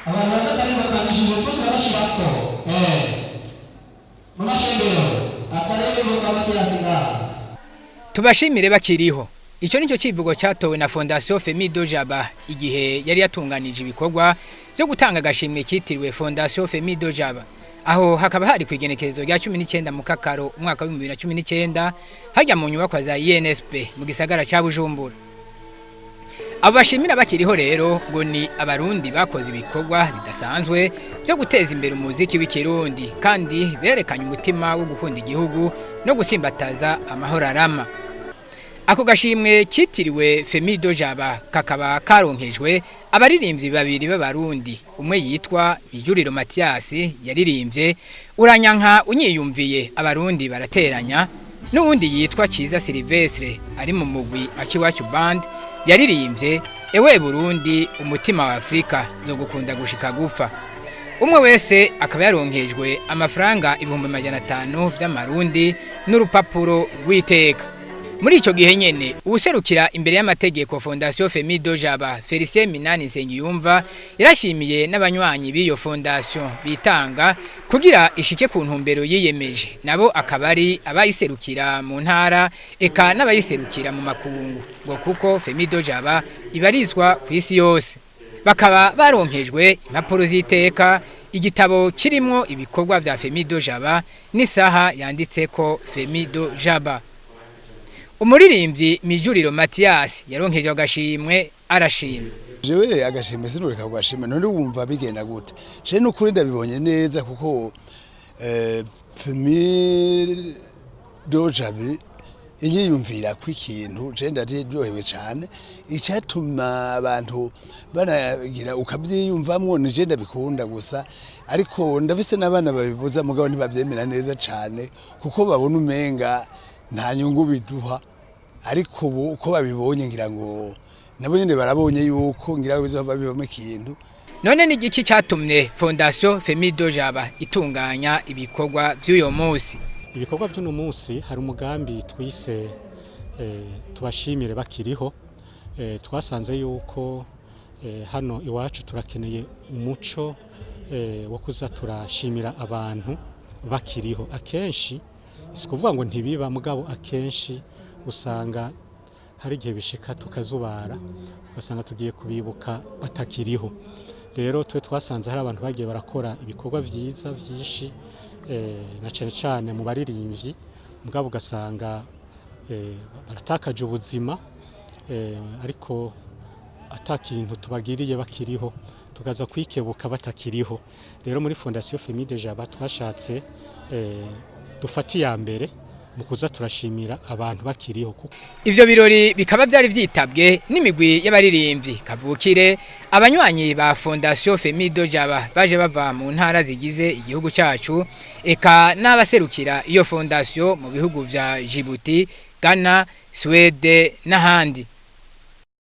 abantu bazatari bakandishije utuzi barashirako mu mashengero akarere Matiyasi ngaha. Tubashimire bakiriho. Ico nico civugo cyatowe na Fondation Femido Jaba igihe yari yatunganije ibikorwa byo gutanga agashimwe kitiriwe Fondation Femido Jaba. Aho hakaba hari kwigenekerezo rya 19 mu Kakaro umwaka wa 2019 hajya mu nyubako za INSP mu gisagara ca Bujumbura. Abashimira bakiriho rero ngo ni abarundi bakoze ibikorwa bidasanzwe byo guteza imbere umuziki w'ikirundi kandi berekanye umutima wo gukunda igihugu no gusimbataza amahoro arama. Ako gashimwe kitiriwe Femido Jaba kakaba karonkejwe abaririmbyi babiri b'abarundi, umwe yitwa Mijuriro Matiyasi yaririmbye uranyanka unyiyumviye abarundi barateranya, n'uwundi yitwa Ciza Silvestre ari mu mugwi Akiwacu Band yaririmbye ewe Burundi umutima wa Afrika zo gukunda gushika gupfa. Umwe wese akaba yaronkejwe amafaranga 500 vy'amarundi n'urupapuro rw'iteka. Muri ico gihe nyene userukira imbere y'amategeko Fondation Femido Jaba Felicien Minani Nsengiyumva yarashimiye n'abanywanyi b'iyo fondation bitanga kugira ishike ku ntumbero yiyemeje, nabo akabari abayiserukira mu ntara eka n'abayiserukira mu makungu ngo kuko Femido Jaba ibarizwa ku isi yose. Bakaba baronkejwe impapuro z'iteka, igitabo kirimo ibikorwa vya Femido Jaba n'isaha yanditseko Femido Jaba. Umuririmbyi Mijuriro Matiyasi yaronkeje agashimwe arashima. Jewe agashimwe sinureka kugashima none wumva bigenda gute. Je n'ukuri ndabibonye neza kuko Femido Jaba inyiyumvira kw'ikintu je ndaryohewe cyane icyatuma abantu banagira ukabyiyumvamwo nije ndabikunda gusa ariko ndafise n'abana babivuza mugabo ntibabyemera neza cyane kuko babona umenga nta nyungu biduha, ariko uko babibonye ngira ngo nabo nyene barabonye yuko ngira bizova bibamo ikintu. None ni igiki cyatumye Fondation Femido Jaba itunganya ibikorwa by'uyo munsi? Ibikorwa by'uno munsi hari umugambi twise tubashimire bakiriho. Twasanze yuko hano iwacu turakeneye umuco wo kuza turashimira abantu bakiriho. Akenshi sikuvuga ngo ntibiba mugabo akenshi usanga hari igihe bishika tukazubara ugasanga tugiye kubibuka batakiriho. Rero twe twasanze hari abantu bagiye barakora ibikorwa vyiza vyinshi na cyane cyane mu baririmbyi mugabo ugasanga baratakaje ubuzima ariko atakintu tubagiriye bakiriho tukaza kwikebuka batakiriho. Rero muri Fondation Femido Jaba twashatse dufati ya mbere mu kuza turashimira abantu bakiriho. Ivyo birori bikaba byari vyitabwe n'imigwi y'abaririmbyi kavukire, abanywanyi ba Fondation Femido Jaba baje bava mu ntara zigize igihugu cyacu eka n'abaserukira iyo fondation mu bihugu vya Djibouti, Ghana, Swede n'ahandi.